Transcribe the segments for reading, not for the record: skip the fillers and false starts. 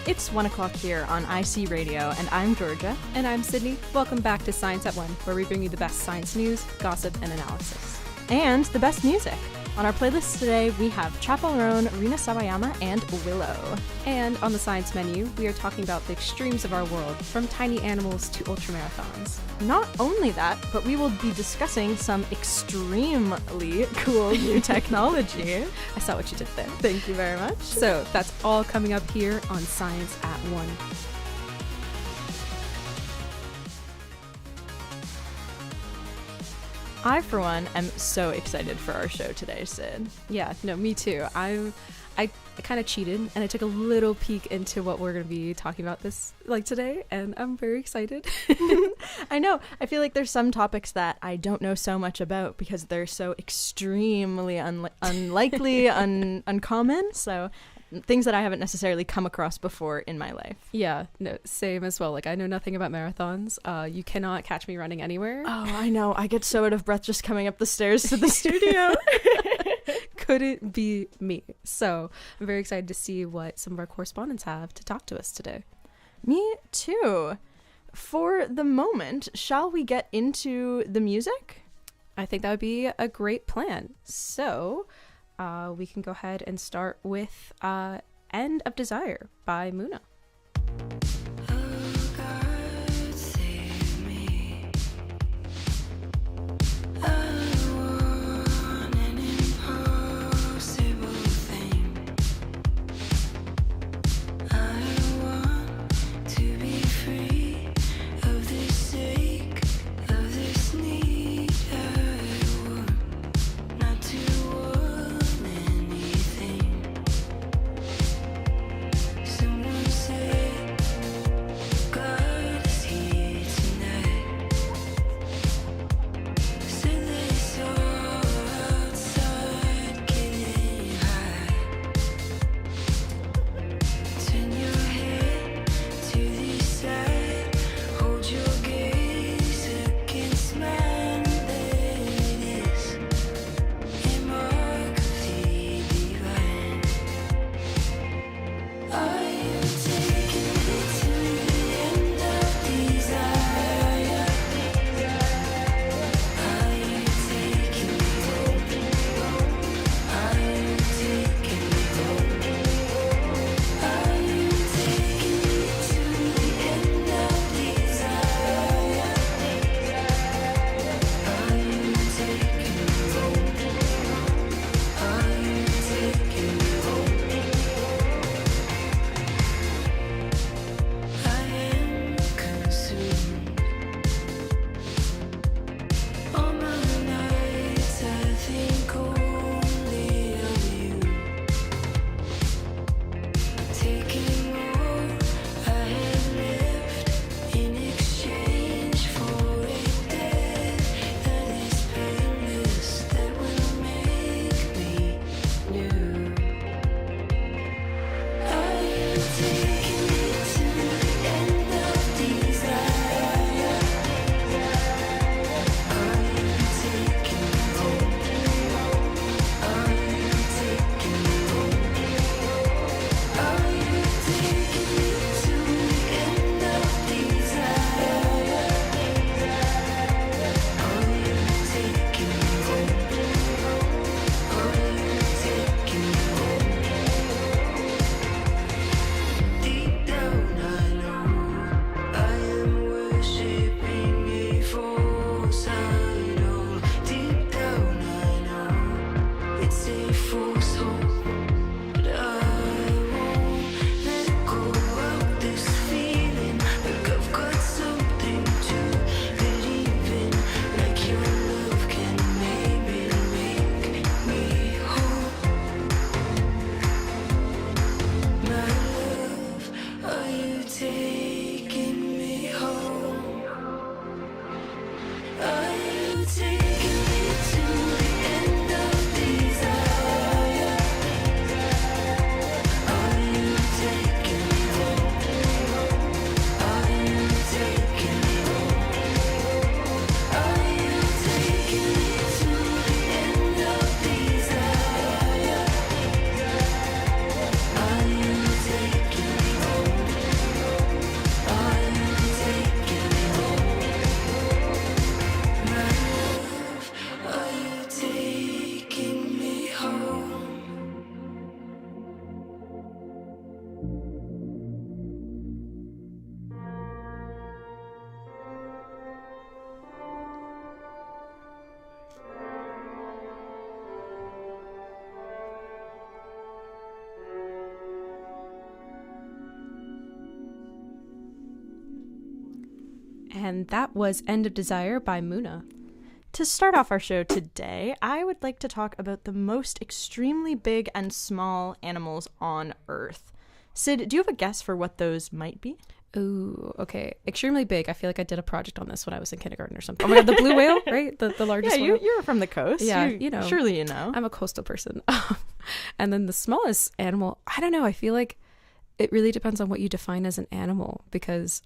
It's 1 o'clock here on IC Radio, and I'm Georgia. And I'm Sydney. Welcome back to Science at 1, where we bring you the best science news, gossip, and analysis. And the best music. On our playlist today, we have Chaperone, Rina Sawayama, and Willow. And on the science menu, we are talking about the extremes of our world, from tiny animals to ultramarathons. Not only that, but we will be discussing some extremely cool new technology. I saw what you did there. Thank you very much. So that's all coming up here on Science at 1. I, for one, am so excited for our show today, Sid. Yeah, no, me too. I kind of cheated, and I took a little peek into what we're going to be talking about today, and I'm very excited. I know. I feel like there's some topics that I don't know so much about because they're so extremely unlikely, uncommon. So things that I haven't necessarily come across before in my life. Yeah, no, same as well. Like, I know nothing about marathons. You cannot catch me running anywhere. Oh, I know. I get so out of breath just coming up the stairs to the studio. Couldn't be me. So I'm very excited to see what some of our correspondents have to talk to us today. Me too. For the moment, shall we get into the music? I think that would be a great plan. So we can go ahead and start with End of Desire by Muna. Someone And that was End of Desire by Muna. To start off our show today, I would like to talk about the most extremely big and small animals on Earth. Sid, do you have a guess for what those might be? Ooh, okay. Extremely big. I feel like I did a project on this when I was in kindergarten or something. Oh my god, the blue whale, right? The largest yeah, one. you're from the coast. Yeah, you know. Surely you know. I'm a coastal person. And then the smallest animal, I don't know. I feel like it really depends on what you define as an animal, because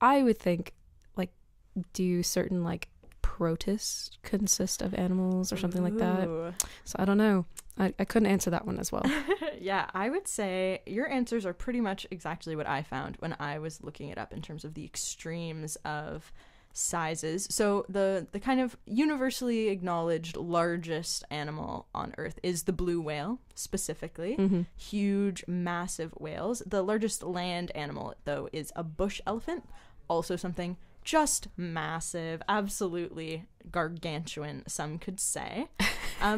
I would think, like, do certain, like, protists consist of animals or something like that? So I don't know. I couldn't answer that one as well. Yeah, I would say your answers are pretty much exactly what I found when I was looking it up in terms of the extremes of sizes. So the kind of universally acknowledged largest animal on Earth is the blue whale, specifically. Mm-hmm. Huge, massive whales. The largest land animal, though, is a bush elephant, also something just massive, absolutely gargantuan, some could say.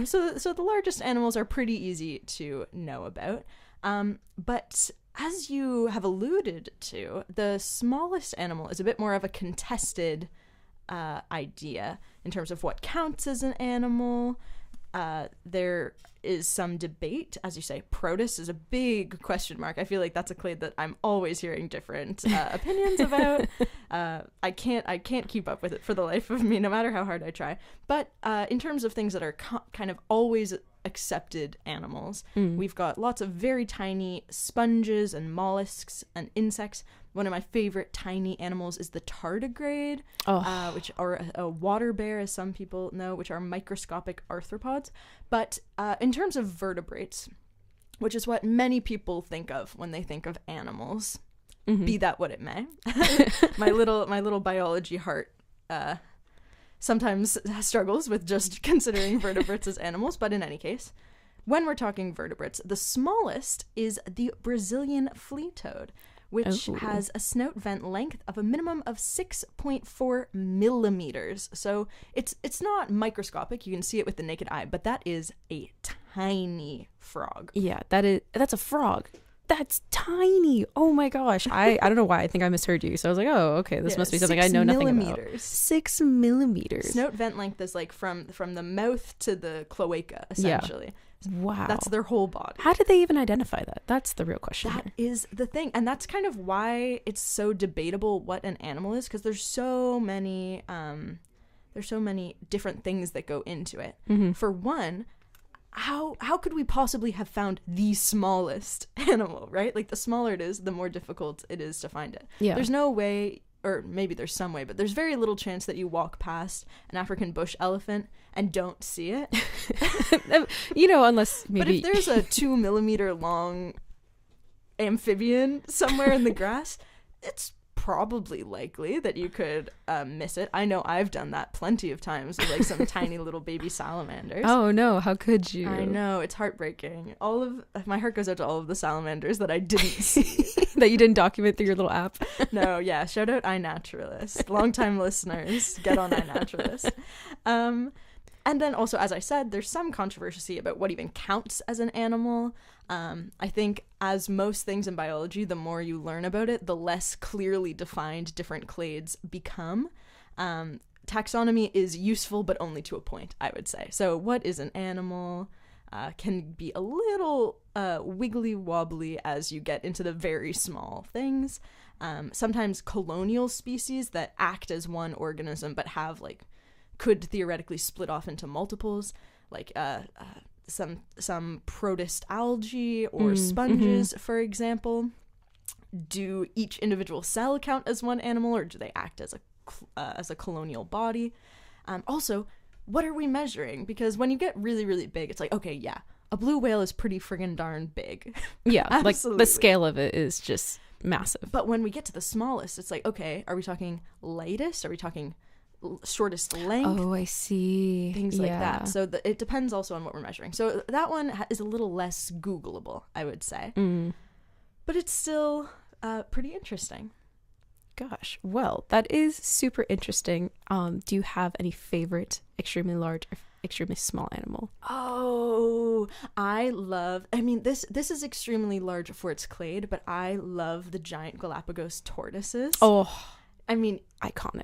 So the largest animals are pretty easy to know about. But as you have alluded to, the smallest animal is a bit more of a contested idea in terms of what counts as an animal. There is some debate, as you say. Protist is a big question mark. I feel like that's a clade that I'm always hearing different opinions about. I can't keep up with it for the life of me, no matter how hard I try. But in terms of things that are kind of always accepted animals, we've got lots of very tiny sponges and mollusks and insects. One of my favorite tiny animals is the tardigrade, which are a water bear, as some people know, which are microscopic arthropods. But in terms of vertebrates, which is what many people think of when they think of animals, be that what it may, my little biology heart sometimes struggles with just considering vertebrates as animals. But in any case, when we're talking vertebrates, the smallest is the Brazilian flea toad, which has a snout vent length of a minimum of 6.4 millimeters. So it's not microscopic. You can see it with the naked eye, but that is a tiny frog. Yeah, that's a frog. That's tiny. Oh my gosh. I don't know why. I think I misheard you. So I was like, oh, okay, this must be something I know nothing about. 6 millimeters. Snout vent length is like from the mouth to the cloaca, essentially. Yeah. Wow. That's their whole body. How did they even identify that? That's the real question. That is the thing. And that's kind of why it's so debatable what an animal is, because there's so many different things that go into it. Mm-hmm. For one, how could we possibly have found the smallest animal, right? Like, the smaller it is, the more difficult it is to find it. Yeah. There's no way, or maybe there's some way, but there's very little chance that you walk past an African bush elephant and don't see it. Unless maybe. But if there's a 2 millimeter long amphibian somewhere in the grass, it's probably likely that you could miss it. I know I've done that plenty of times with like some tiny little baby salamanders. Oh no, how could you? I know, it's heartbreaking. My heart goes out to all of the salamanders that I didn't see. That you didn't document through your little app. No, yeah, shout out iNaturalist. Longtime listeners, get on iNaturalist. And then also, as I said, there's some controversy about what even counts as an animal. I think, as most things in biology, the more you learn about it, the less clearly defined different clades become. Taxonomy is useful, but only to a point, I would say. So what is an animal can be a little wiggly wobbly as you get into the very small things. Sometimes colonial species that act as one organism but could theoretically split off into multiples, like some protist algae or sponges, for example. Do each individual cell count as one animal, or do they act as a colonial body? Also, what are we measuring? Because when you get really, really big, it's like, okay, yeah, a blue whale is pretty friggin' darn big. Yeah, like the scale of it is just massive. But when we get to the smallest, it's like, okay, are we talking lightest? Are we talking shortest length? Oh, I see. Things like that. So it depends also on what we're measuring. So that one is a little less Googleable, I would say. But it's still pretty interesting. Gosh, well, that is super interesting. Do you have any favorite extremely large or extremely small animal? Oh, this is extremely large for its clade, but I love the giant Galapagos tortoises. Oh, I mean, iconic.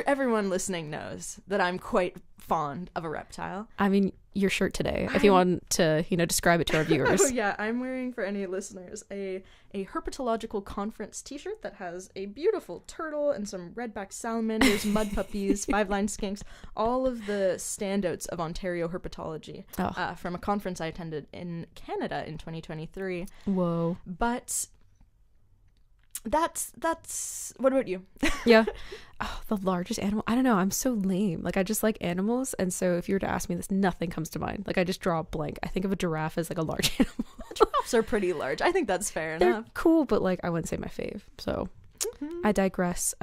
everyone listening knows that I'm quite fond of a reptile. I mean, your shirt today, if you want to, describe it to our viewers. Oh yeah, I'm wearing, for any listeners, a herpetological conference t-shirt that has a beautiful turtle and some redback salamanders, mud puppies, five-line skinks, all of the standouts of Ontario herpetology from a conference I attended in Canada in 2023. Whoa. But that's what about you? Yeah. Oh, the largest animal. I don't know. I'm so lame. Like, I just like animals. And so if you were to ask me this, nothing comes to mind. Like, I just draw a blank. I think of a giraffe as like a large animal. Giraffes are pretty large. I think that's fair They're enough. cool, but like, I wouldn't say my fave. So I digress.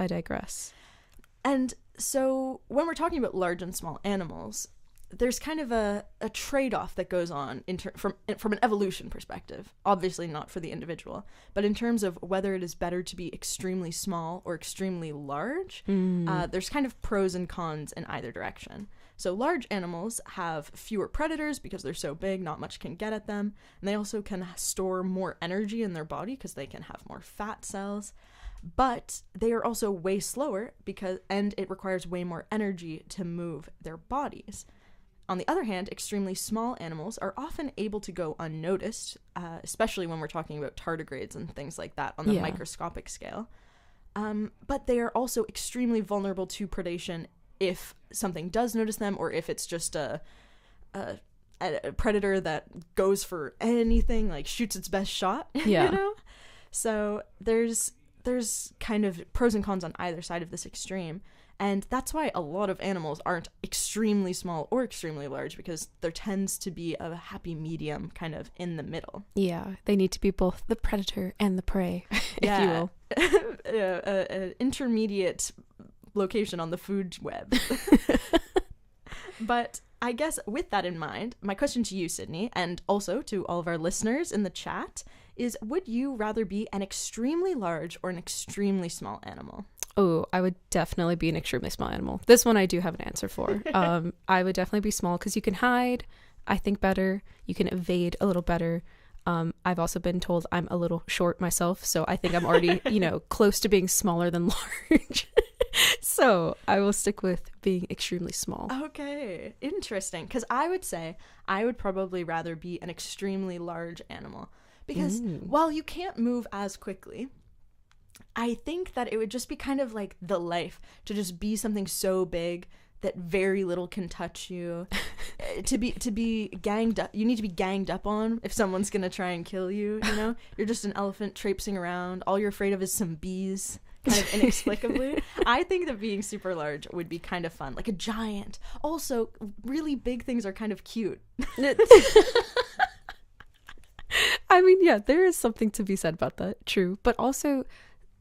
And so when we're talking about large and small animals, there's kind of a trade-off that goes on from an evolution perspective. Obviously not for the individual, but in terms of whether it is better to be extremely small or extremely large, there's kind of pros and cons in either direction. So large animals have fewer predators because they're so big, not much can get at them. And they also can store more energy in their body because they can have more fat cells. But they are also way slower and it requires way more energy to move their bodies. On the other hand, extremely small animals are often able to go unnoticed, especially when we're talking about tardigrades and things like that on the microscopic scale. But they are also extremely vulnerable to predation if something does notice them, or if it's just a predator that goes for anything, like shoots its best shot. Yeah. So there's kind of pros and cons on either side of this extreme. And that's why a lot of animals aren't extremely small or extremely large, because there tends to be a happy medium kind of in the middle. Yeah, they need to be both the predator and the prey, if you will. An intermediate location on the food web. But I guess with that in mind, my question to you, Sydney, and also to all of our listeners in the chat, is would you rather be an extremely large or an extremely small animal? Oh, I would definitely be an extremely small animal. This one I do have an answer for. I would definitely be small because you can hide, I think, better. You can evade a little better. I've also been told I'm a little short myself, so I think I'm already, close to being smaller than large. So I will stick with being extremely small. Okay, interesting. Because I would say I would probably rather be an extremely large animal. Because while you can't move as quickly, I think that it would just be kind of like the life to just be something so big that very little can touch you. to be ganged up, you need to be ganged up on if someone's gonna try and kill you. You're just an elephant traipsing around. All you're afraid of is some bees, kind of inexplicably. I think that being super large would be kind of fun, like a giant. Also, really big things are kind of cute. I mean, yeah, there is something to be said about that. True, but also,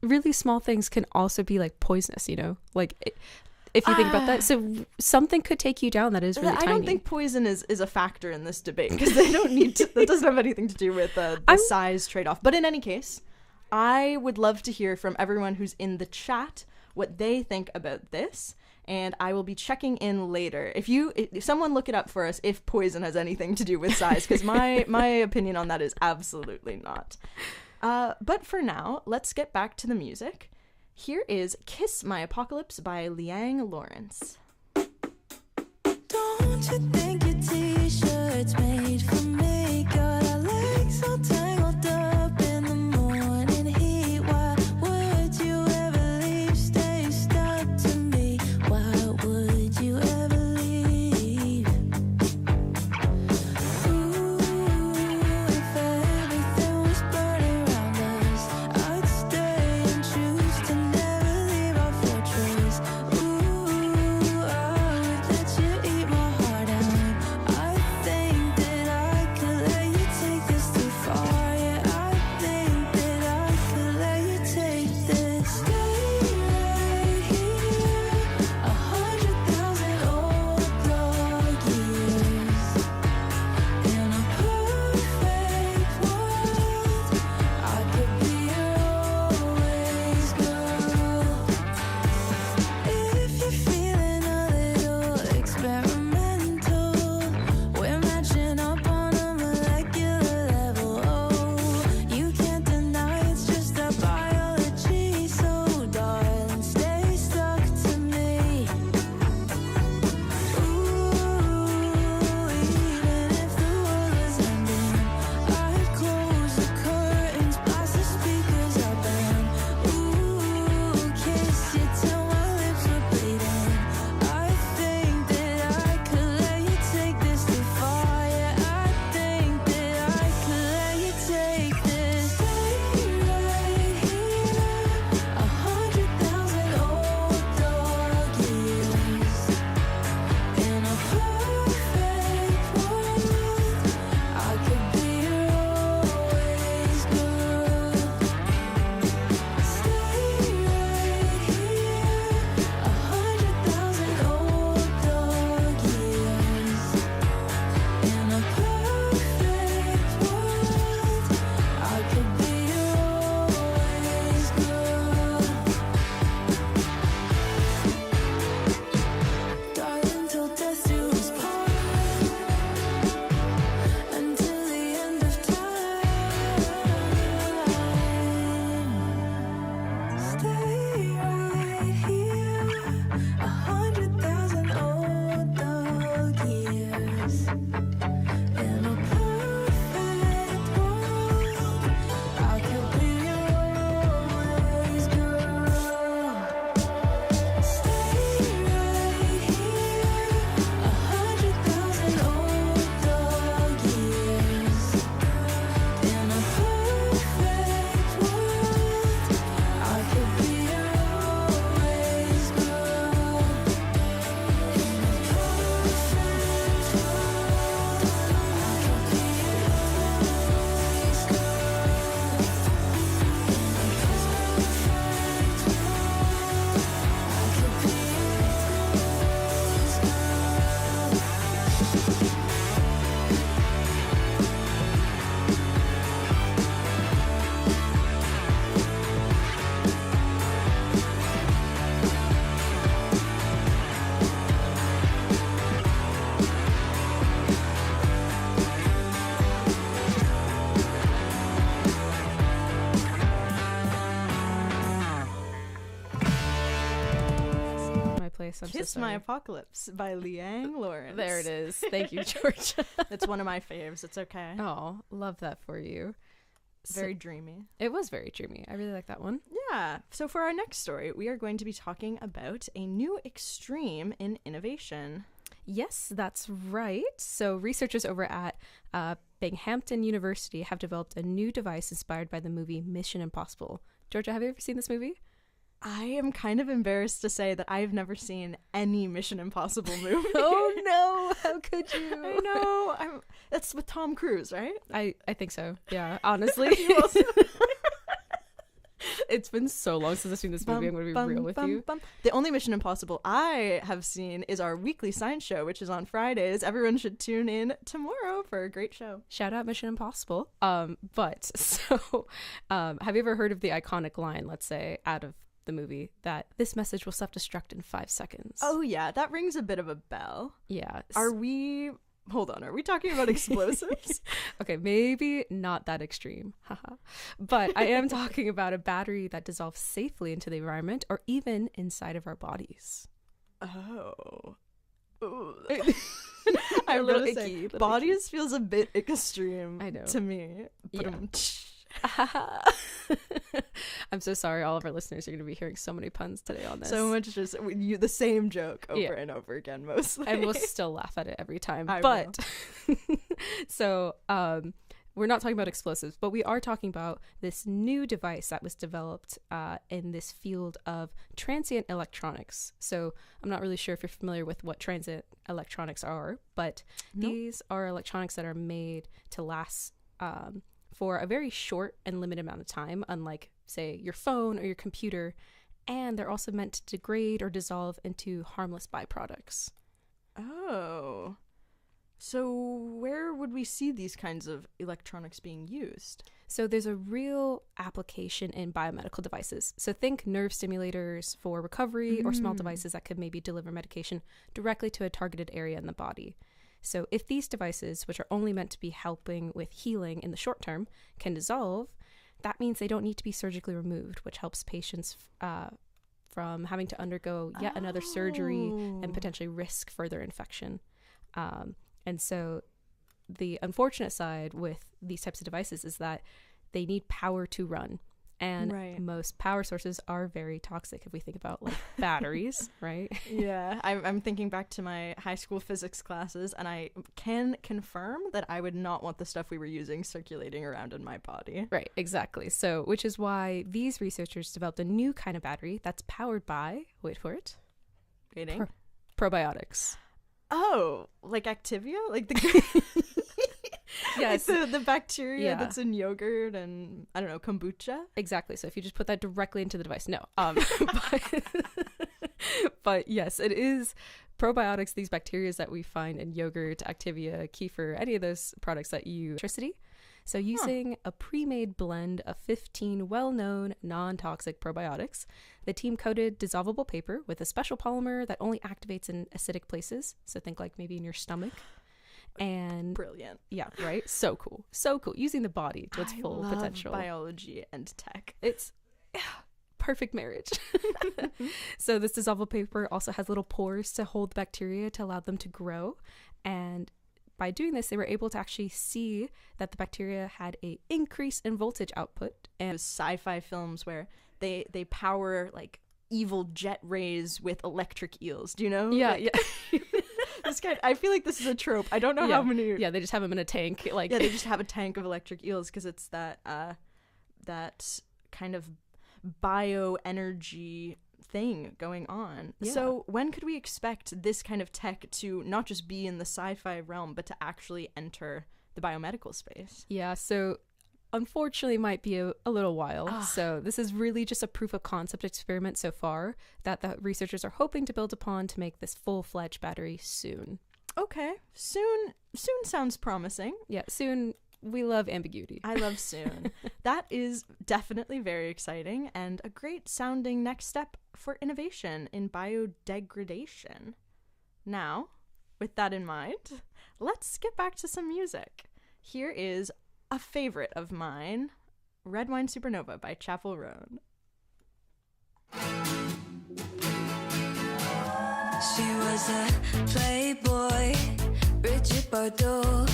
really small things can also be like poisonous, like if you think about that. So something could take you down that is really tiny. I don't think poison is a factor in this debate, because they don't need to. That doesn't have anything to do with the size trade-off. But in any case, I would love to hear from everyone who's in the chat what they think about this, and I will be checking in later. If someone look it up for us, if poison has anything to do with size, because my opinion on that is absolutely not. But for now, let's get back to the music. Here is Kiss My Apocalypse by Liang Lawrence. Don't you think your t-shirt's made for me? Got our legs all tangled up in the morning heat. Why would you ever leave? Stay stuck to me. Why would you ever leave? Ooh, if everything was burning around us, I'd stay and choose to never leave our fortress. Ooh, I would let you eat my heart out. place. I'm Kiss so My sorry. Apocalypse by Liang Lawrence. There it is. Thank you, Georgia. It's one of my faves. It's okay. Oh, love that for you. Very dreamy. It was very dreamy. I really like that one. Yeah. So for our next story, we are going to be talking about a new extreme in innovation. Yes, that's right. So researchers over at Binghamton University have developed a new device inspired by the movie Mission Impossible. Georgia, have you ever seen this movie? I am kind of embarrassed to say that I've never seen any Mission Impossible movie. Oh no, how could you? I know. That's with Tom Cruise, right? I think so. Yeah, honestly. It's been so long since I've seen this movie. I'm going to be real with you. The only Mission Impossible I have seen is our weekly science show, which is on Fridays. Everyone should tune in tomorrow for a great show. Shout out Mission Impossible. Have you ever heard of the iconic line, let's say, out of the movie, that this message will self-destruct in 5 seconds? Oh yeah, that rings a bit of a bell. Yeah. Hold on, are we talking about explosives? Okay, maybe not that extreme. But I am talking about a battery that dissolves safely into the environment or even inside of our bodies. Oh. I'm I'm little gonna icky, say, bodies feels a bit extreme I know. to me. Yeah. I'm so sorry. All of our listeners are going to be hearing so many puns today on this. So much just the same joke over Yeah. and over again, mostly. And we'll still laugh at it every time. I But so we're not talking about explosives, but we are talking about this new device that was developed in this field of transient electronics. So I'm not really sure if you're familiar with what transient electronics are, but these are electronics that are made to last for a very short and limited amount of time, unlike, say, your phone or your computer. And they're also meant to degrade or dissolve into harmless byproducts. Oh. So where would we see these kinds of electronics being used? So there's a real application in biomedical devices. So think nerve stimulators for recovery or small devices that could maybe deliver medication directly to a targeted area in the body. So if these devices, which are only meant to be helping with healing in the short term, can dissolve, that means they don't need to be surgically removed, which helps patients from having to undergo yet another surgery and potentially risk further infection. And so the unfortunate side with these types of devices is that they need power to run. And most power sources are very toxic if we think about like batteries, right? Yeah, I'm thinking back to my high school physics classes, and I can confirm that I would not want the stuff we were using circulating around in my body. Right, exactly. So, which is why these researchers developed a new kind of battery that's powered by, wait for it, Waiting. probiotics. Oh, like Activia? Like the Yes. like the bacteria Yeah. that's in yogurt and, I don't know, kombucha? Exactly. So if you just put that directly into the device, no. But yes, it is probiotics, these bacteria that we find in yogurt, Activia, kefir, any of those products that use electricity. So using a pre-made blend of 15 well-known non-toxic probiotics, the team coated dissolvable paper with a special polymer that only activates in acidic places. So think like maybe in your stomach. And Brilliant. yeah, right? So cool. So cool. Using the body to its I full love potential. Biology and tech. It's perfect marriage. So this dissolvable paper also has little pores to hold the bacteria to allow them to grow. And by doing this, they were able to actually see that the bacteria had a increase in voltage output. And Those sci-fi films where they power like evil jet rays with electric eels. Do you know? yeah, Like, yeah. This guy, I feel like this is a trope. I don't know how many. Yeah, they just have them in a tank. Like Yeah, they just have a tank of electric eels because it's that kind of bioenergy thing going on. Yeah. So when could we expect this kind of tech to not just be in the sci-fi realm, but to actually enter the biomedical space? Yeah, so unfortunately might be a little while. So this is really just a proof of concept experiment so far that the researchers are hoping to build upon to make this full-fledged battery soon. Okay, soon sounds promising. Yeah, soon. We love ambiguity. I love soon. That is definitely very exciting and a great sounding next step for innovation in biodegradation. Now, with that in mind, let's get back to some music. Here is a favorite of mine, Red Wine Supernova by Chapel Roan. She was a playboy, Bridget Bardot.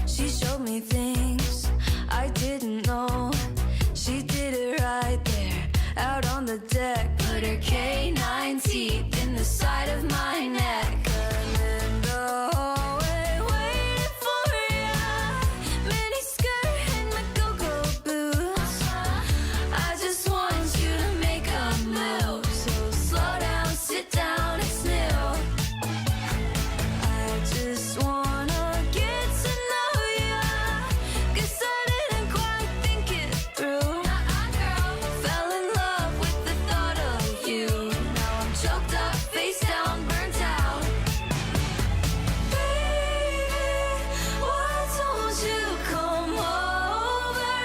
She showed me things I didn't know. She did it right there, out on the deck. Put her canine teeth in the side of my neck. I'm in the hallway waiting for ya. Mini skirt and my go-go boots. I just want you to make a move. So slow down, sit down, it's new. I just wanna get to know ya. Guess I didn't quite think it through. Fell in love with the thought of you. Now I'm choked up, face down, burnt out. Baby, why don't you come over?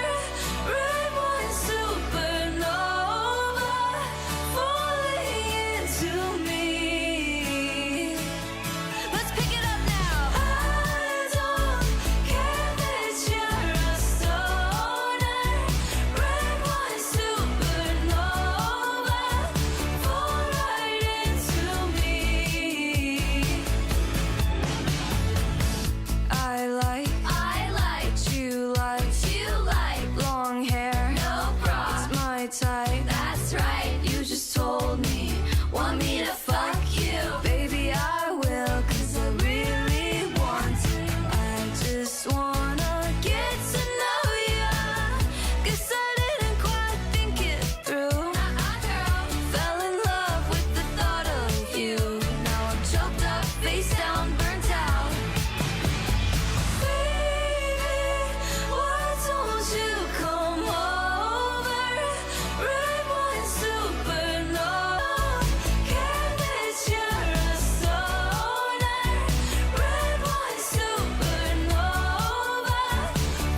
Red wine supernova, falling into me. Let's pick it up now. I don't care that you're a stoner. Red wine supernova, fall right into me. You like long hair, no bra. It's my type. That's right. You just told me, want me to fuck you, baby. I will, 'cause I really want to. I just wanna get to know ya. Guess I didn't quite think it through. Fell in love with the thought of you. Now I'm choked up, face down, burnt out. Baby, why don't you come over? Red wine supernova, care that you're a stoner. Red wine supernova,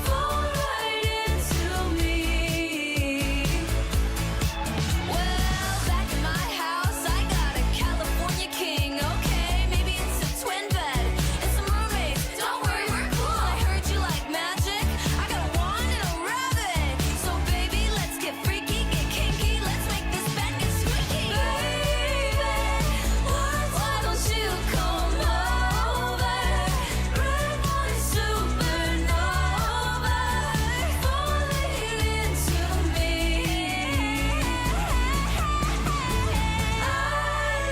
fall right into me. Well, back in my house, I got a California king. Okay, maybe it's a twin bed and some roommates. Don't worry, we're cool. I heard you like magic. I got a wand and a rabbit. So baby, let's get freaky, get kinky. Let's make this bed get squeaky. Baby, why don't you come over? Red wine supernova, falling into me. I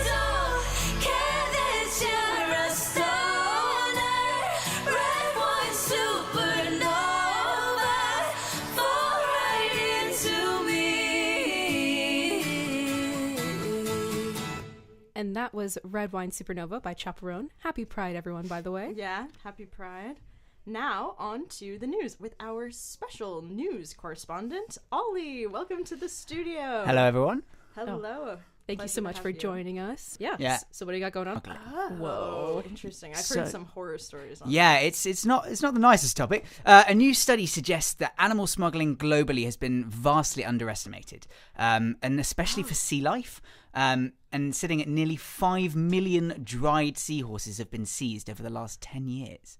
don't care that you're a stoner. Red wine supernova, fall right into me. And that was Red Wine Supernova by Chaperone. Happy Pride, everyone, by the way. Yeah, happy Pride. Now, on to the news with our special news correspondent, Ollie. Welcome to the studio. Hello, everyone. Hello. Thank you Pleasure so to much have for you. joining us. Yeah. Yeah. So what do you got going on? Whoa, interesting. I've So- heard some horror stories on Yeah, it's not the nicest topic. A new study suggests that animal smuggling globally has been vastly underestimated, and especially for sea life. And sitting at nearly 5 million dried seahorses have been seized over the last 10 years.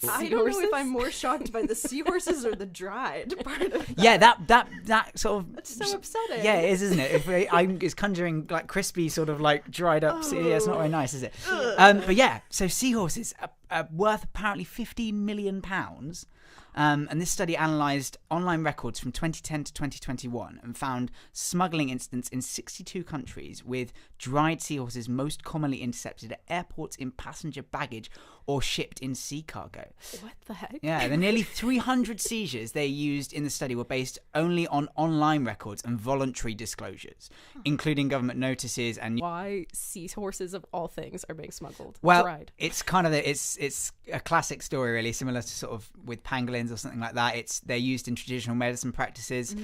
I don't know if I'm more shocked by the seahorses or the dried part of that. Yeah, that sort of. That's so upsetting. Yeah, it is, isn't it? It's conjuring like crispy, sort of like dried up. Yeah, it's not very nice, is it? But yeah, so seahorses are worth apparently £15 million. And this study analysed online records from 2010 to 2021 and found smuggling incidents in 62 countries, with dried seahorses most commonly intercepted at airports in passenger baggage or shipped in sea cargo. What the heck? Yeah, the nearly 300 seizures they used in the study were based only on online records and voluntary disclosures, including government notices and. Why seahorses of all things are being smuggled? Well, Dried. it's kind of it's a classic story, really, similar to sort of with pangolins or something like that. They're used in traditional medicine practices,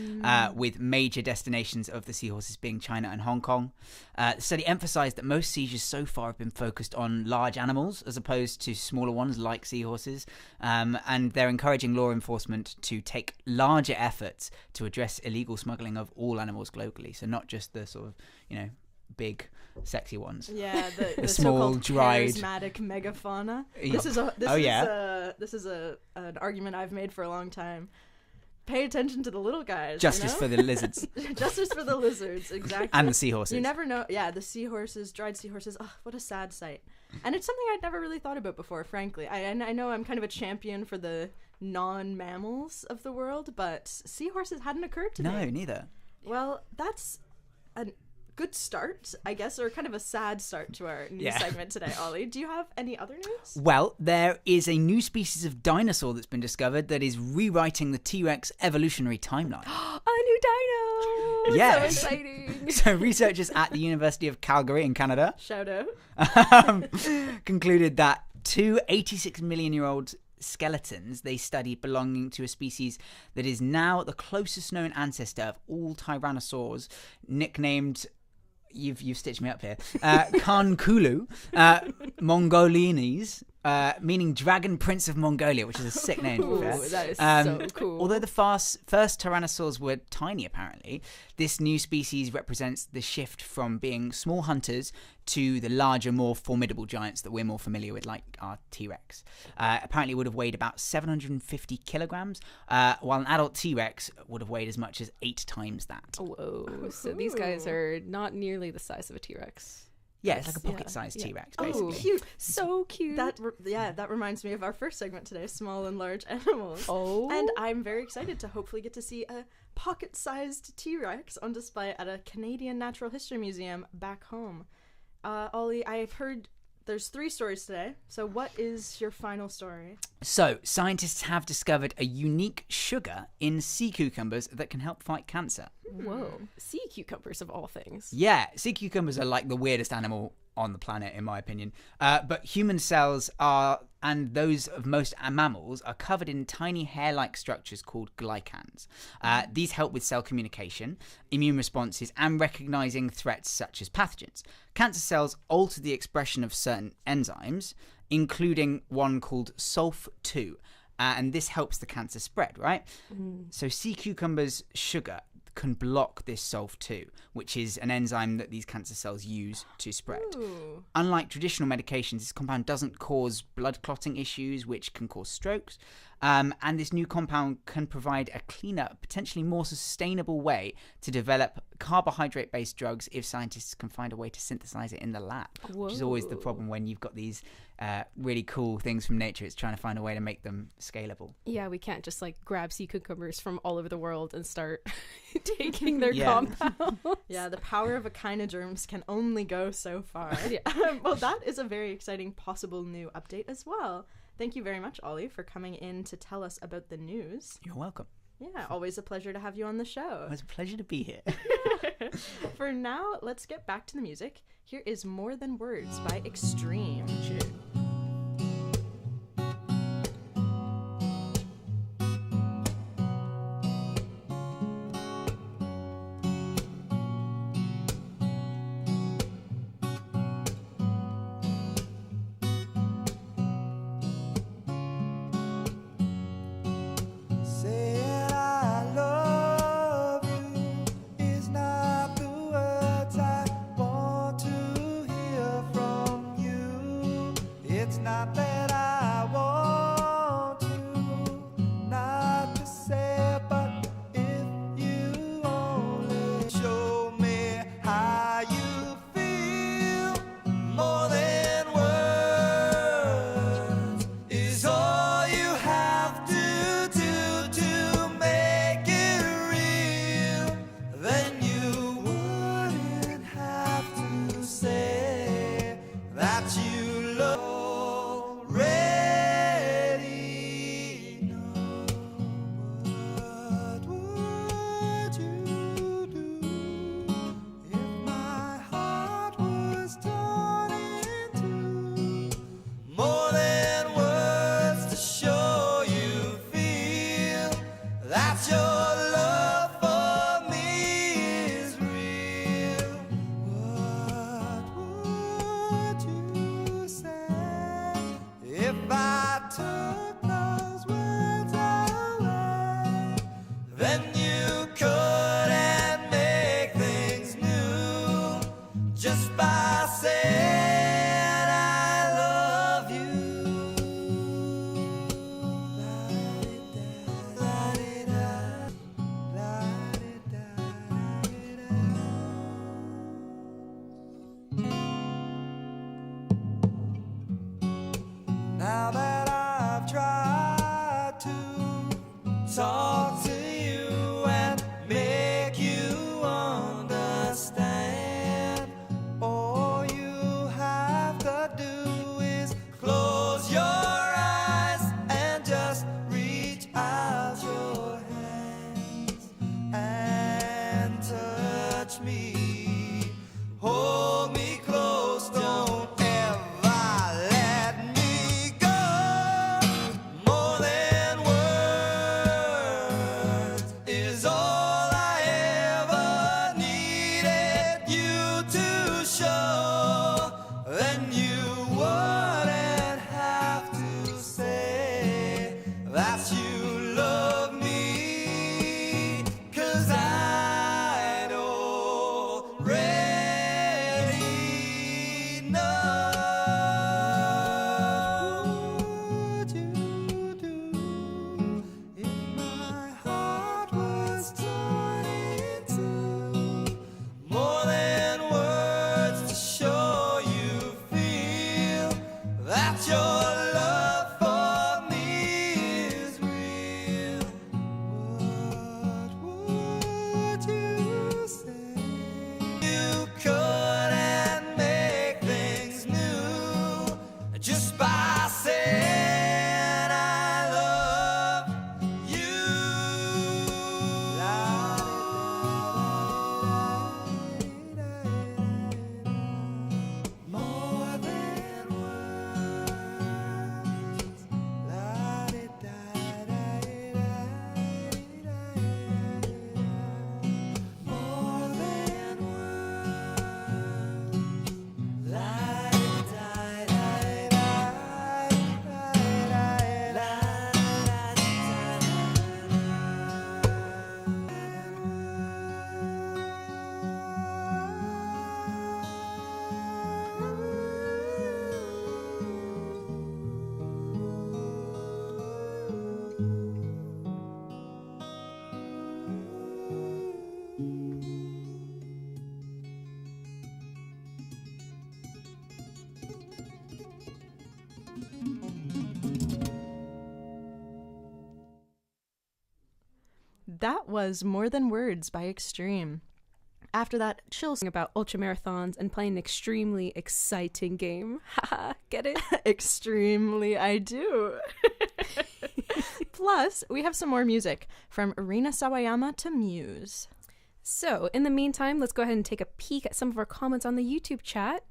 with major destinations of the seahorses being China and Hong Kong. The study emphasised that most seizures so far have been focused on large animals as opposed to smaller ones like seahorses, and they're encouraging law enforcement to take larger efforts to address illegal smuggling of all animals globally, so not just the sort of big sexy ones. Yeah, the small, so-called dried- charismatic megafauna. Yeah. This is Oh, yeah. an argument I've made for a long time. pay attention to the little guys. Justice you for know? the lizards Justice for the lizards, exactly. and the seahorses. You never know. Yeah, the seahorses, dried seahorses. Oh, what a sad sight. And it's something I'd never really thought about before, frankly. I know I'm kind of a champion for the non-mammals of the world, but seahorses hadn't occurred to me. No, neither. Well, that's a good start, I guess, or kind of a sad start to our news segment today, Ollie. Do you have any other news? Well, there is a new species of dinosaur that's been discovered that is rewriting the T-Rex evolutionary timeline. A new dino! Yes. So exciting! So researchers at the University of Calgary in Canada Shout out. concluded that two 86-million-year-old skeletons they studied belonging to a species that is now the closest known ancestor of all tyrannosaurs, nicknamed, you've stitched me up here, Kankulu mongolianese, meaning Dragon Prince of Mongolia, which is a sick name. To be fair. Ooh, that is so cool. Although the first tyrannosaurs were tiny, apparently, this new species represents the shift from being small hunters to the larger, more formidable giants that we're more familiar with, like our T-Rex. Apparently, it would have weighed about 750 kilograms, while an adult T-Rex would have weighed as much as 8 times that. Whoa. So these guys are not nearly the size of a T-Rex. Yeah, it's like a pocket-sized T-Rex, Oh, basically. cute. So cute. That reminds me of our first segment today, small and large animals. Oh. And I'm very excited to hopefully get to see a pocket-sized T-Rex on display at a Canadian Natural History Museum back home. Ollie, I've heard there's 3 stories today. So what is your final story? So, scientists have discovered a unique sugar in sea cucumbers that can help fight cancer. Whoa. Sea cucumbers of all things. Yeah, sea cucumbers are like the weirdest animal on the planet, in my opinion. But human cells are, and those of most mammals, are covered in tiny hair-like structures called glycans. These help with cell communication, immune responses, and recognizing threats such as pathogens. Cancer cells alter the expression of certain enzymes, including one called SOLF2, and this helps the cancer spread, right? So sea cucumbers' sugar can block this SOLF2, which is an enzyme that these cancer cells use to spread. Ooh. Unlike traditional medications, this compound doesn't cause blood clotting issues, which can cause strokes. And this new compound can provide a cleaner, potentially more sustainable way to develop carbohydrate-based drugs if scientists can find a way to synthesize it in the lab, which is always the problem when you've got these really cool things from nature. It's trying to find a way to make them scalable. Yeah, we can't just like grab sea cucumbers from all over the world and start taking their Yeah. compound. Yeah, the power of echinoderms can only go so far. Well, that is a very exciting possible new update as well. Thank you very much, Ollie, for coming in to tell us about the news. You're welcome. Yeah, always a pleasure to have you on the show. It was a pleasure to be here. For now, let's get back to the music. Here is More Than Words by Extreme. Cheers. Saying I love you is not the words I want to hear from you. It's not that I want to not to say, but if you only show me how you feel, more than words is all you have to do to make it real. Then you wouldn't have to say that you love already know. What would you do if my heart was torn in two? More than words to show you feel that your love for me is real. What would you say if I took those words away? Then you couldn't make things new just by saying I love you. La-di-da, la-di-da. That was More Than Words by Extreme. After that, chills About ultramarathons and playing an extremely exciting game. Haha, get it? extremely I do. Plus, we have some more music from Irina Sawayama to Muse. So, in the meantime, let's go ahead and take a peek at some of our comments on the YouTube chat.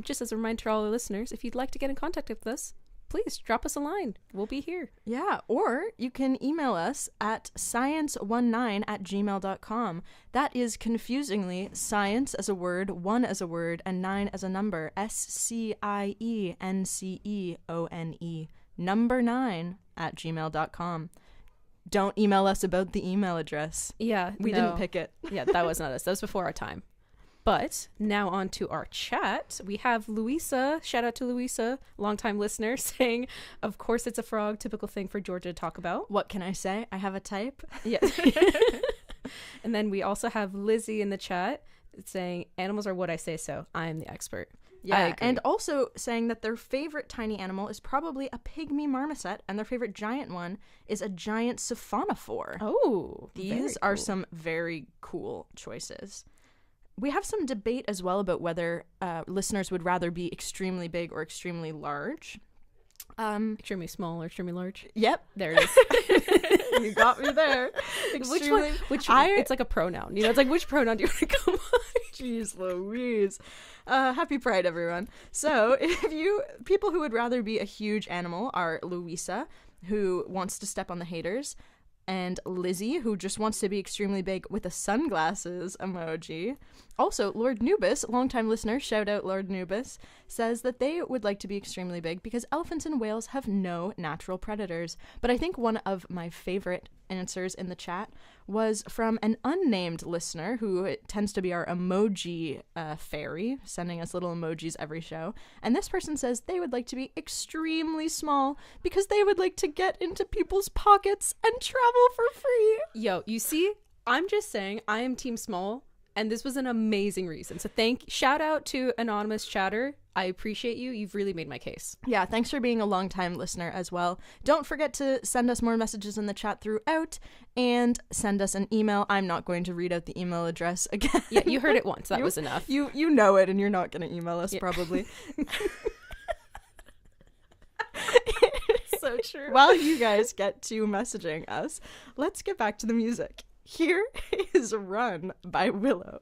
Just as a reminder to all our listeners, if you'd like to get in contact with us, please drop us a line. We'll be here. Yeah, or you can email us at science19@gmail.com. That is confusingly science as a word, 1 as a word, and 9 as a number. SCIENCEONE. Number 9@gmail.com. Don't email us about the email address. Yeah, We didn't pick it. Yeah, that was not us. That was before our time. But now on to our chat. We have Louisa, shout out to Louisa, longtime listener, saying, of course it's a frog, typical thing for Georgia to talk about. What can I say? I have a type. Yeah. And then we also have Lizzie in the chat saying, animals are what I say so. I am the expert. I Yeah, agree. and also saying that their favorite tiny animal is probably a pygmy marmoset, and their favorite giant one is a giant siphonophore. Oh, These are some very cool choices. We have some debate as well about whether listeners would rather be extremely big or extremely large. extremely small or extremely large. Yep, There it is. you got me there. Which one? It's like a pronoun. You know, it's like, which pronoun do you want to come on? Jeez Louise. Happy Pride, everyone. So, people who would rather be a huge animal are Louisa, who wants to step on the haters, and Lizzie, who just wants to be extremely big with a sunglasses emoji. Also, Lord Nubis, longtime listener, shout out Lord Nubis, says that they would like to be extremely big because elephants and whales have no natural predators. But I think one of my favorite answers in the chat was from an unnamed listener who tends to be our emoji fairy, sending us little emojis every show. And this person says they would like to be extremely small because they would like to get into people's pockets and travel for free. Yo, you see, I'm just saying I am team small, and this was an amazing reason. So shout out to anonymous chatter. I appreciate you. You've really made my case. Yeah, thanks for being a longtime listener as well. Don't forget to send us more messages in the chat throughout and send us an email. I'm not going to read out the email address again. Yeah, you heard it once. That was enough. You know it, and you're not going to email us probably. So true. While you guys get to messaging us, let's get back to the music. Here is Run by Willow.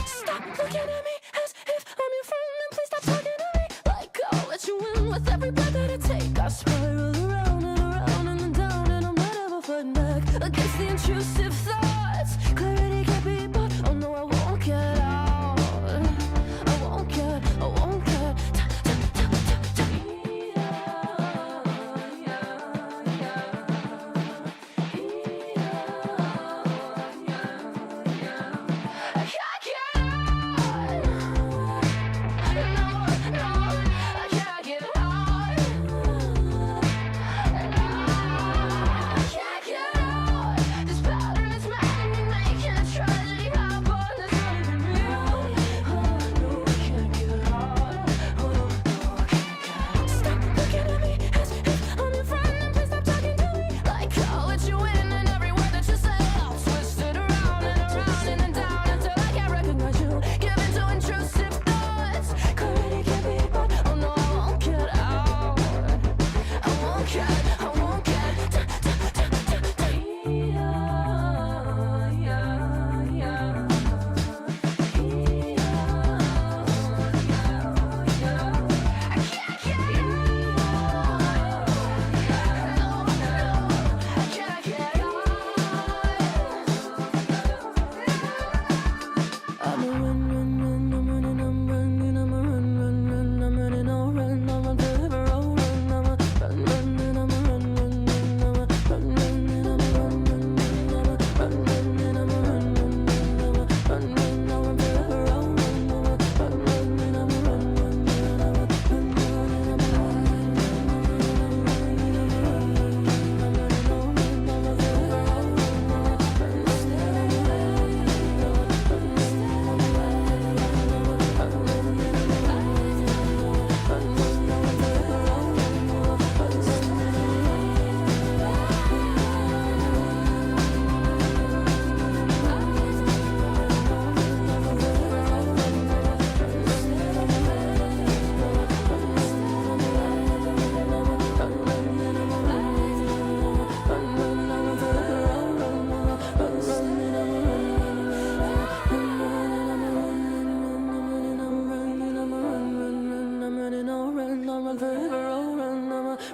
Stop looking at me as if I'm your friend, and please stop talking to me like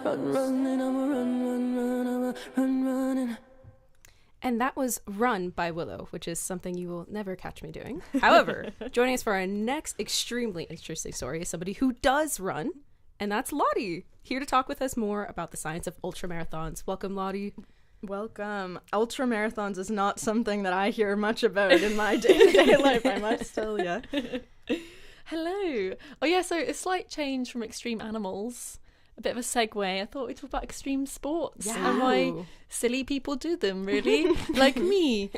Run, running, I'm a running. And that was Run by Willow, which is something you will never catch me doing. However, joining us for our next extremely interesting story is somebody who does run, and that's Lottie, here to talk with us more about the science of ultramarathons. Welcome, Lottie. Welcome. Ultra marathons is not something that I hear much about in my day-to-day life, I must tell you. Hello. Oh yeah, so a slight change from extreme animals. A bit of a segue. I thought we'd talk about extreme sports and why silly people do them, really, like me.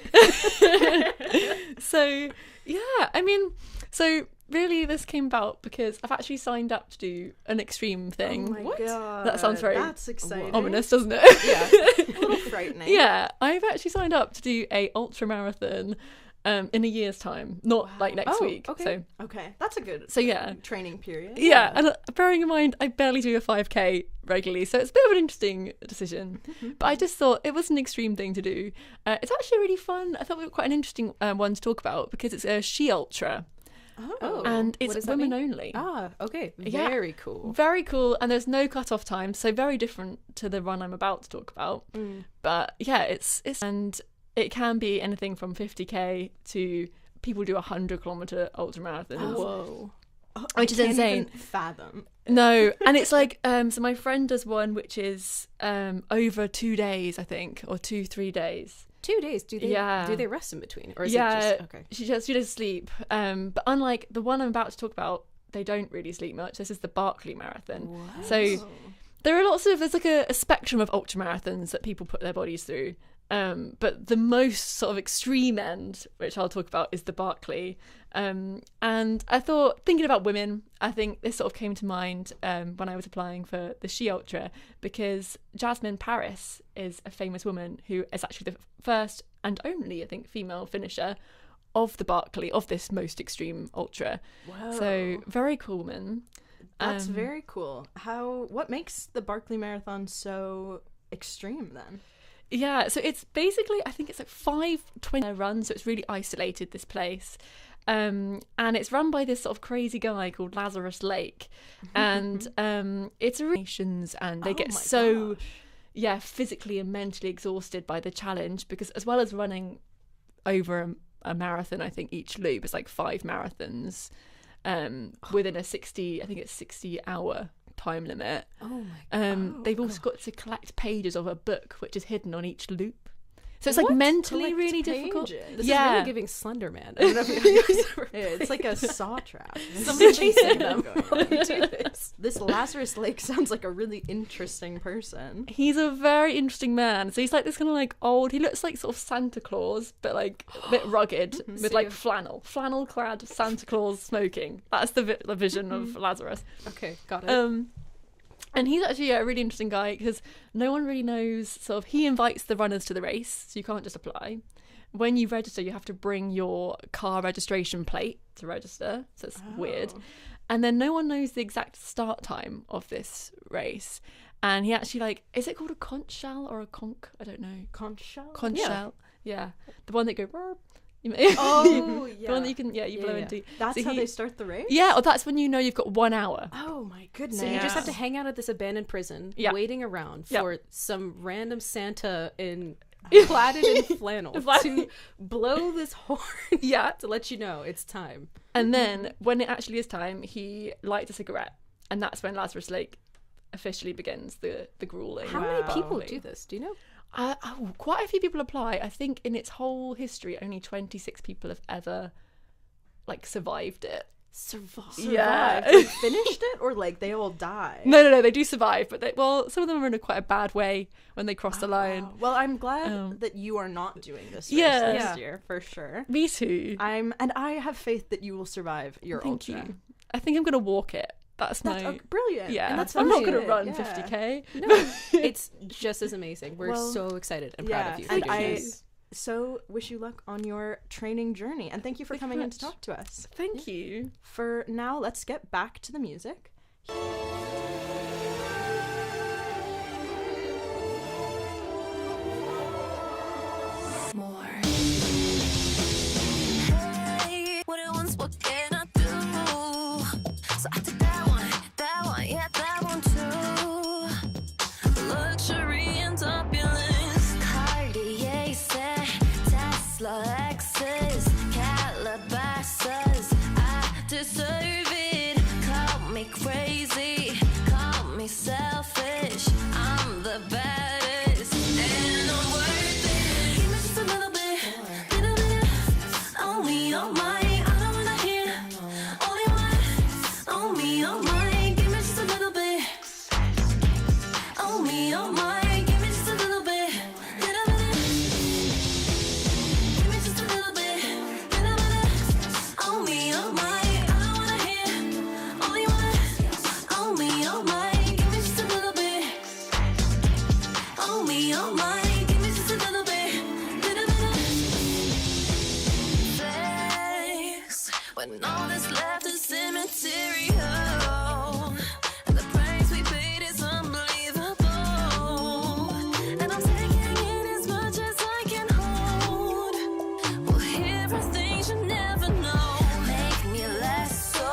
So, yeah, I mean, so really this came about because I've actually signed up to do an extreme thing. Oh my god. That sounds very That's exciting. ominous, doesn't it? Yeah. A little frightening. Yeah, I've actually signed up to do a ultra marathon in a year's time, not like next week. Okay. So Okay, that's a good yeah. training period. Yeah, and bearing in mind, I barely do a 5k regularly, so it's a bit of an interesting decision. But I just thought it was an extreme thing to do. It's actually really fun. I thought it was quite an interesting one to talk about because it's a she ultra, Oh, and what does it's that women mean? only. Ah, okay. Yeah. Very cool. Very cool, and there's no cut-off time, so very different to the run I'm about to talk about. But yeah, it's and it can be anything from 50k to people do 100-kilometer ultra marathons. Whoa. Which is Can't insane. even fathom. No, and it's like so my friend does one which is over 2 days, I think, or 2-3 days. 2 days. Do they rest in between, or is it just okay? She does sleep. But unlike the one I'm about to talk about, they don't really sleep much. This is the Barkley Marathon. What? So there are there's like a spectrum of ultra marathons that people put their bodies through. But the most sort of extreme end, which I'll talk about, is the Barkley. And I thought, thinking about women, I think this sort of came to mind when I was applying for the She Ultra, because Jasmine Paris is a famous woman who is actually the first and only, I think, female finisher of the Barkley, of this most extreme ultra. Wow. So, very cool woman. That's very cool. What makes the Barkley Marathon so extreme then? Yeah, so it's basically, I think it's like 5:20 run, so it's really isolated, this place. And it's run by this sort of crazy guy called Lazarus Lake. And it's a nations, and they get so physically and mentally exhausted by the challenge, because as well as running over a marathon, I think each loop is like 5 marathons within a 60-hour time limit. Oh my god. They've also got to collect pages of a book which is hidden on each loop. So it's like mentally really difficult. This is really giving Slender Man. I don't know if It's like a saw trap. somebody chasing them. This Lazarus Lake sounds like a really interesting person. He's a very interesting man. So he's like this kind of like old, he looks like sort of Santa Claus, but like a bit rugged, with like flannel clad Santa Claus smoking. That's the vision of Lazarus. Okay, got it. And he's actually a really interesting guy because no one really knows, sort of, he invites the runners to the race, so you can't just apply. When you register, you have to bring your car registration plate to register, so it's weird. And then no one knows the exact start time of this race. And he actually, like, is it called a conch shell or a conch? I don't know. Conch shell? Conch shell. Yeah. The one that go... Oh, yeah. The one that you can, you blow into. That's how they start the race? Yeah, or that's when you know you've got 1 hour. Oh my goodness. So you just have to hang out at this abandoned prison, waiting around for some random Santa plaided in flannel to blow this horn to let you know it's time. And then when it actually is time, he lights a cigarette, and that's when Lazarus Lake officially begins the grueling. How many people do this? Do you know? Quite a few people apply. I think in its whole history, only 26 people have ever survived it. Survived? Yeah. Like, finished it, or like they all die? No, they do survive, but some of them are in quite a bad way when they cross the line. Wow. Well, I'm glad that you are not doing this race Yeah. next year, for sure. Me too. And I have faith that you will survive your Thank ultra. you. I think I'm gonna walk it. That's brilliant. Yeah, and that's I'm not fine. gonna run Yeah. 50k. No, it's just as amazing. We're Well, so excited and proud of you. And for doing this. so wish you luck on your training journey, and thank you for Thank you coming very in to much. talk to us. Thank you. For now, let's get back to the music. More. Hey, what it wants, what can I do? So I took that one, yeah, that one too. deserve it. Call me crazy, call me selfish. I'm the baddest, and I'm worth it. Give me just a little bit, little bit. On me, on mine. I don't wanna hear only one. On me, on mine. Give me just a little bit. On me, on mine. Give me just a little bit, little bit. Give me just a little bit, little bit. On me, on mine. I don't wanna hear only one. On me, on mine. Give me just a little bit. On me, on mine. Give me just a little bit, little bit. Flex when all that's left is cemetery. Oh, and the price we paid is unbelievable. And I'm taking in as much as I can hold. Well, here are things you never know. Make me less so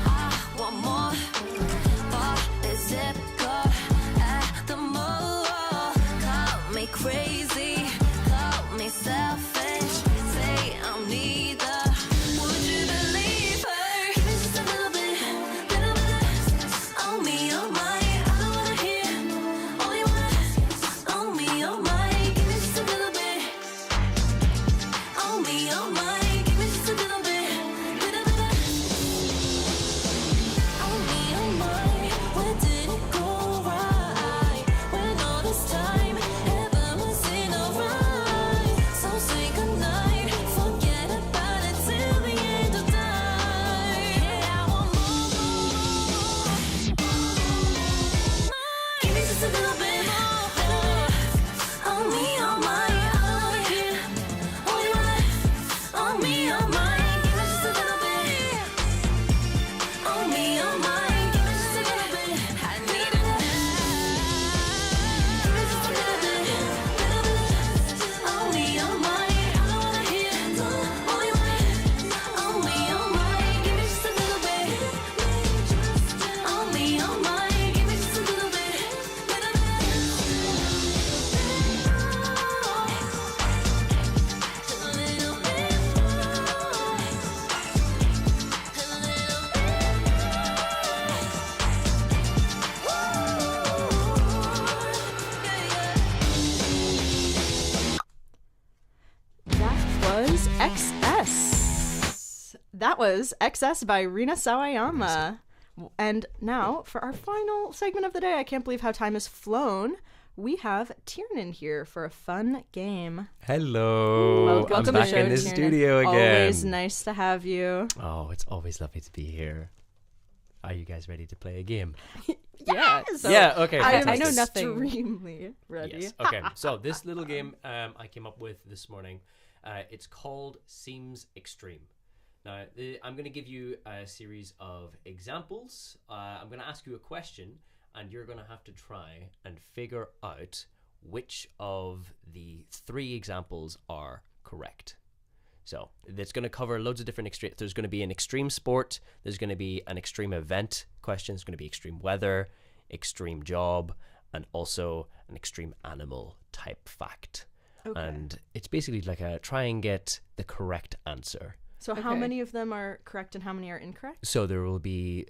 I want more. Bar is zip car at the mall. Call me crazy, call me selfish. Say I'm neither. Would you believe her? Give me just a little bit, little bit. On me, on mine. I don't wanna hear only one. On me, on mine. Give me just a little bit. On me, on mine. Give me just a little bit, little bit. On me, on mine. Where did it go right? When all this time heaven was in a rhyme. So say goodnight. Forget about it till the end of time. Yeah, I want more. Give me just a little bit more. On me, on mine. I don't wanna hear only one. On me, on mine. Give me just a little bit. On me, on mine. Give me just a little bit. I need it. Give me just a little bit, little bit. On me, on mine. I don't wanna hear only one. On me, on mine. Give me just a little bit. On me, on mine. Give me just a little bit, little bit. Just a little bit That was XS. That was XS by Rina Sawayama. And now, for our final segment of the day, I can't believe how time has flown. We have Tiernan here for a fun game. Hello. Welcome I'm to back the show, in the Tiernan. studio again. Always nice to have you. Oh, it's always lovely to be here. Are you guys ready to play a game? Yeah. So Yeah, okay, I am fantastic. I know nothing. extremely ready. Yes. Okay. So this little game I came up with this morning. It's called Seems Extreme. Now I'm going to give you a series of examples. I'm going to ask you a question, and you're going to have to try and figure out which of the three examples are correct. So it's going to cover loads of different extreme. There's going to be an extreme sport. There's going to be an extreme event question. There's going to be extreme weather, extreme job, and also an extreme animal type fact. Okay. And it's basically like a try and get the correct answer. So how Okay. many of them are correct and how many are incorrect? So there will be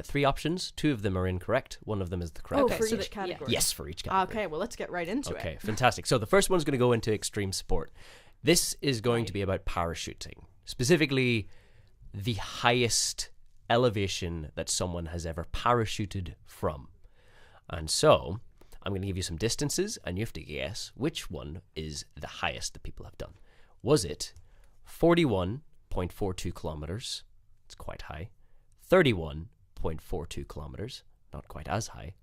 three options. Two of them are incorrect. One of them is the correct Oh, Okay, for answer. so each that- yeah. category. Yes, for each category. Okay, well, let's get right into Okay, it. fantastic. So the first one's going to go into extreme sport. This is going to be about parachuting, specifically the highest elevation that someone has ever parachuted from. And so I'm going to give you some distances, and you have to guess which one is the highest that people have done. Was it 41.42 kilometers? It's quite high. 31.42 kilometers, not quite as high.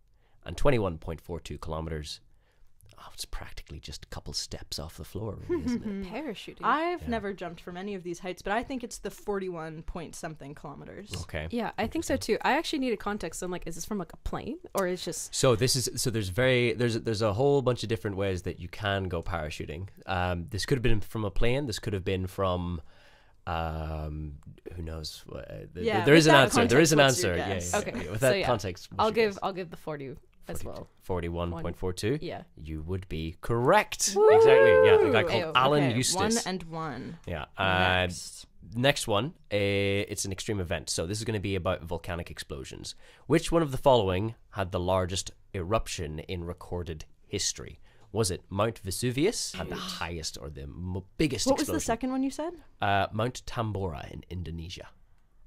And 21.42 kilometers. Oh, it's practically just a couple steps off the floor, really, isn't it? Parachuting. I've never jumped from any of these heights, but I think it's the 41 point something kilometers. Okay. Yeah, I think so too. I actually needed context. So I'm like, is this from like a plane or is just So there's a whole bunch of different ways that you can go parachuting. This could have been from a plane. This could have been from who knows? Yeah, there is with an that answer. There is an context, what's answer. your Yeah, guess? yeah, Okay, yeah. With so that yeah, context, I'll give the 40 as well. 41.42. Yeah. You would be correct. Exactly. Yeah, a guy called Ayo. Alan Okay, Eustace. 1 and 1. Yeah. Next. next one, it's an extreme event. So this is going to be about volcanic explosions. Which one of the following had the largest eruption in recorded history? Was it Mount Vesuvius had the highest or the biggest What was explosion? the second one you said? Mount Tambora in Indonesia.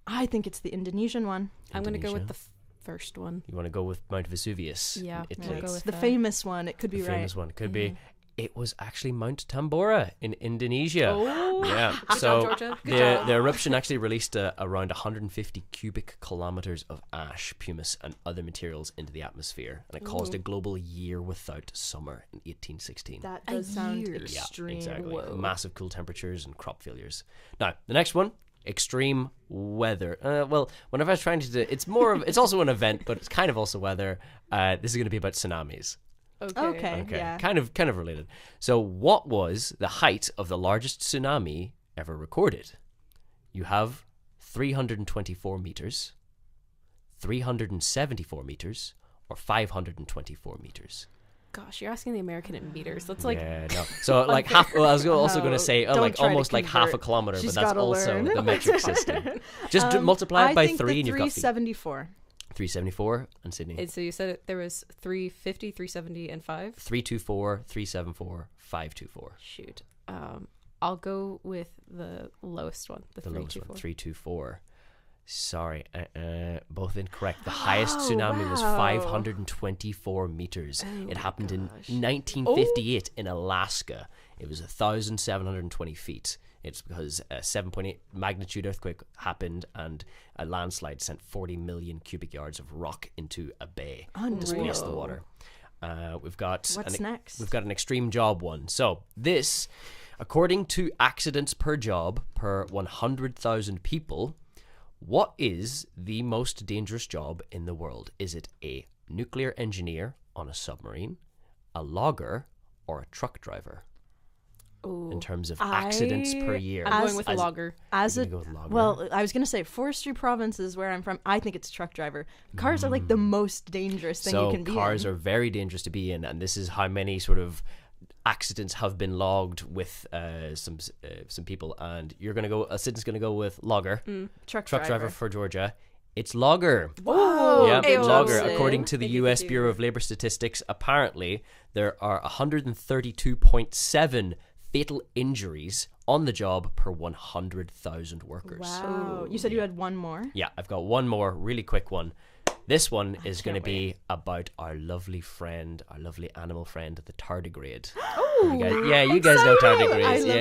I think it's the Indonesian one. I'm going to go with Indonesia. the first one. You want to go with Mount Vesuvius Yeah, in we'll Italy? go with The that. famous one. It could be The right. famous one. Could be. It was actually Mount Tambora in Indonesia. Oh, Yeah. Good So job, Georgia. Good the job. eruption actually released around 150 cubic kilometers of ash, pumice, and other materials into the atmosphere, and it caused a global year without summer in 1816. That does sound year. Yeah, extreme. exactly. Whoa. Massive cool temperatures and crop failures. Now, the next one, extreme weather. Well, whenever I was trying to do, it's also an event, but it's kind of also weather. This is going to be about tsunamis. Okay, yeah. Kind of related. So, what was the height of the largest tsunami ever recorded? You have 324 meters, 374 meters, or 524 meters. Gosh, you're asking the American in meters. That's like Yeah, no. So like half. Well, I was also going to say Don't like try to almost like half a convert. kilometer, She's but that's gotta also learn. the metric system. Just multiply it by I think 3 and you've got 374. 374 and Sydney. And so you said there was 350, 370, and 5? 324, 374, 524. Shoot. I'll go with the lowest one, the The lowest 324. one, 324. Sorry, both incorrect. The highest tsunami was 524 meters. It happened in 1958 in Alaska. It was 1,720 feet. It's because a 7.8 magnitude earthquake happened and a landslide sent 40 million cubic yards of rock into a bay, displaced the water. We've got What's next? We've got an extreme job one. So this, according to accidents per job per 100,000 people, what is the most dangerous job in the world? Is it a nuclear engineer on a submarine, a logger, or a truck driver? In terms of accidents per year. I'm going with a logger. As You're a gonna go with logger? well, I was gonna say Forestry Province is where I'm from. I think it's truck driver. Cars are like the most dangerous thing so you can be cars in. are very dangerous to be in, and this is how many sort of accidents have been logged with some people. And you're gonna go. Sydney's gonna go with logger, truck driver for Georgia. It's logger. Whoa! Yeah, Ayo. logger. Sid. According to the Thank you for U.S. doing Bureau of Labor Statistics, apparently there are 132.7 fatal injuries on the job per 100,000 workers. Wow. You said you had one more. Yeah, I've got one more really quick one. This one is going to be about our lovely friend, our lovely animal friend, the tardigrade. You guys know tardigrades. I love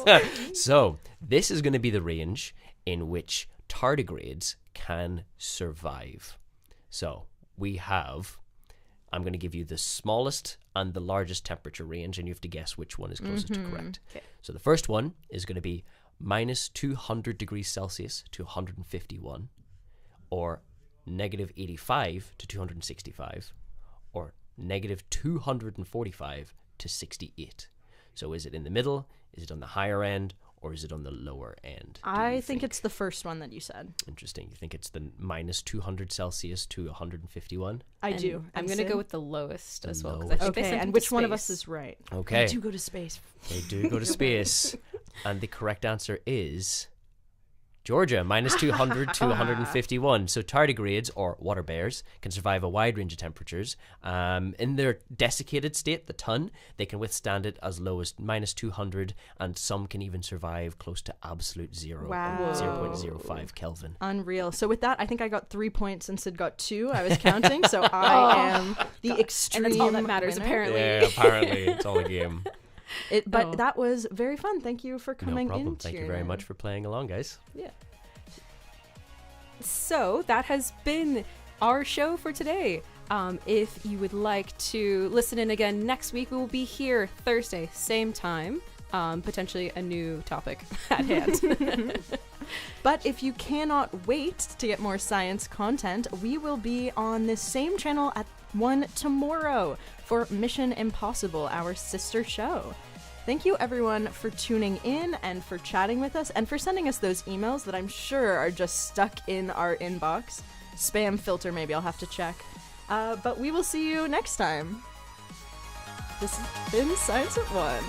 tardigrades. So, this is going to be the range in which tardigrades can survive. So, I'm going to give you the smallest and the largest temperature range, and you have to guess which one is closest to correct. Okay. So the first one is going to be minus 200 degrees Celsius to 151, or negative 85 to 265, or negative 245 to 68. So is it in the middle? Is it on the higher end? Or is it on the lower end? I think it's the first one that you said. Interesting. You think it's the minus 200 Celsius to 151? I And do. I'm And going to Sid? go with the lowest as well. 'cause I lowest. think they Okay, sent and them which to one of us space. is right? Okay. They do go to space. They do go to space. And the correct answer is Georgia, minus 200 to 151. So tardigrades, or water bears, can survive a wide range of temperatures. In their desiccated state, the ton, they can withstand it as low as minus 200, and some can even survive close to absolute zero, Wow. 0.05 Kelvin. Unreal. So with that, I think I got 3 points and Sid got 2. I was counting, so I am the extreme. And that's all that matters, winner. apparently. Yeah, apparently it's all a game. But Oh. that was very fun. Thank you for coming No problem. in. Thank you very much for playing along, guys. Yeah. So that has been our show for today. If you would like to listen in again next week, we will be here Thursday, same time. Potentially a new topic at hand. But if you cannot wait to get more science content, we will be on this same channel at 1 tomorrow for Mission Impossible, our sister show. Thank you everyone for tuning in and for chatting with us and for sending us those emails that I'm sure are just stuck in our inbox. Spam filter, maybe I'll have to check. But we will see you next time. This has been Science at 1.